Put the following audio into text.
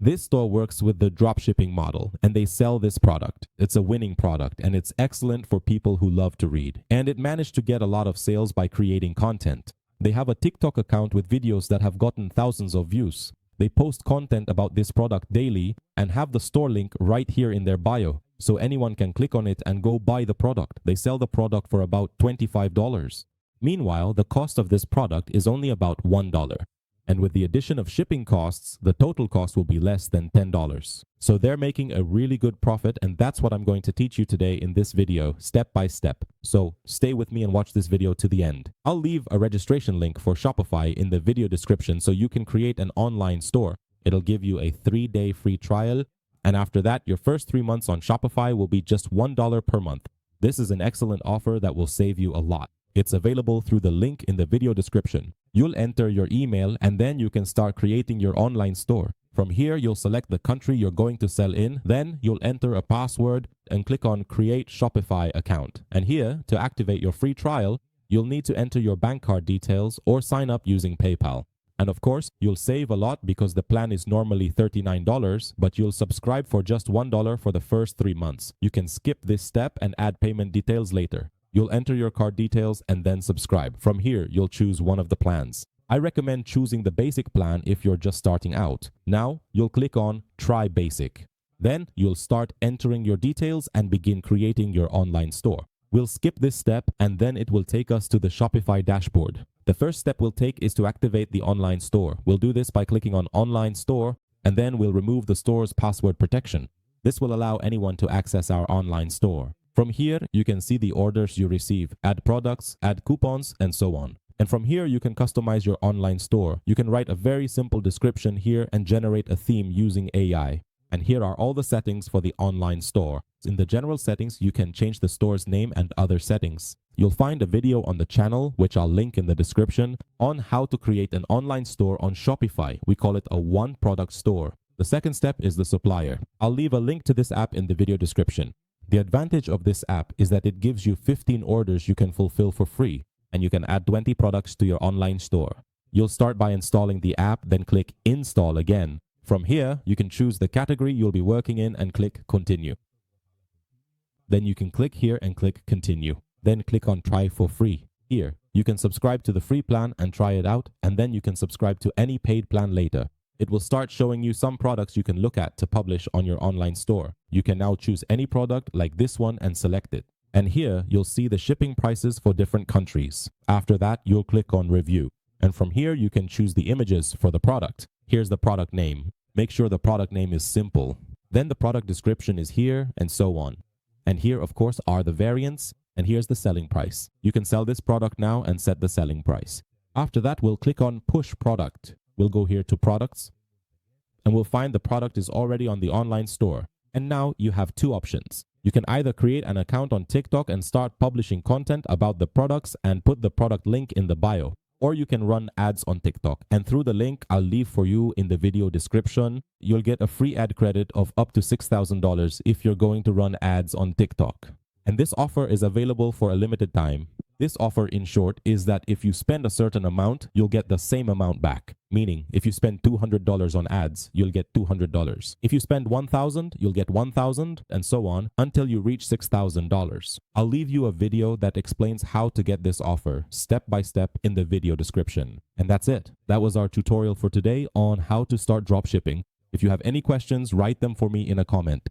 This store works with the dropshipping model, and they sell this product. It's a winning product, and it's excellent for people who love to read. And it managed to get a lot of sales by creating content. They have a TikTok account with videos that have gotten thousands of views. They post content about this product daily and have the store link right here in their bio, so anyone can click on it and go buy the product. They sell the product for about $25. Meanwhile, the cost of this product is only about $1. And with the addition of shipping costs, the total cost will be less than $10. So they're making a really good profit, and that's what I'm going to teach you today in this video, step by step. So stay with me and watch this video to the end. I'll leave a registration link for Shopify in the video description so you can create an online store. It'll give you a 3-day free trial, and after that, your first 3 months on Shopify will be just $1 per month. This is an excellent offer that will save you a lot. It's available through the link in the video description. You'll enter your email and then you can start creating your online store. From here, you'll select the country you're going to sell in. Then you'll enter a password and click on Create Shopify Account. And here, to activate your free trial, you'll need to enter your bank card details or sign up using PayPal. And of course, you'll save a lot because the plan is normally $39, but you'll subscribe for just $1 for the first 3 months. You can skip this step and add payment details later. You'll enter your card details and then subscribe. From here, you'll choose one of the plans. I recommend choosing the basic plan if you're just starting out. Now, you'll click on Try Basic. Then, you'll start entering your details and begin creating your online store. We'll skip this step and then it will take us to the Shopify dashboard. The first step we'll take is to activate the online store. We'll do this by clicking on Online Store, and then we'll remove the store's password protection. This will allow anyone to access our online store. From here, you can see the orders you receive, add products, add coupons, and so on. And from here, you can customize your online store. You can write a very simple description here and generate a theme using AI. And here are all the settings for the online store. In the general settings, you can change the store's name and other settings. You'll find a video on the channel, which I'll link in the description, on how to create an online store on Shopify. We call it a one-product store. The second step is the supplier. I'll leave a link to this app in the video description. The advantage of this app is that it gives you 15 orders you can fulfill for free, and you can add 20 products to your online store. You'll start by installing the app, then click Install again. From here, you can choose the category you'll be working in and click Continue. Then you can click here and click Continue. Then click on Try for Free. Here, you can subscribe to the free plan and try it out, and then you can subscribe to any paid plan later. It will start showing you some products you can look at to publish on your online store. You can now choose any product like this one and select it. And here, you'll see the shipping prices for different countries. After that, you'll click on Review. And from here, you can choose the images for the product. Here's the product name. Make sure the product name is simple. Then the product description is here, and so on. And here, of course, are the variants, and here's the selling price. You can sell this product now and set the selling price. After that, we'll click on Push Product. We'll go here to Products, and we'll find the product is already on the online store. And now you have two options. You can either create an account on TikTok and start publishing content about the products and put the product link in the bio. Or you can run ads on TikTok. And through the link I'll leave for you in the video description, you'll get a free ad credit of up to $6,000 if you're going to run ads on TikTok. And this offer is available for a limited time. This offer, in short, is that if you spend a certain amount, you'll get the same amount back. Meaning, if you spend $200 on ads, you'll get $200. If you spend $1,000, you'll get $1,000, and so on until you reach $6,000. I'll leave you a video that explains how to get this offer step by step in the video description. And that's it. That was our tutorial for today on how to start dropshipping. If you have any questions, write them for me in a comment.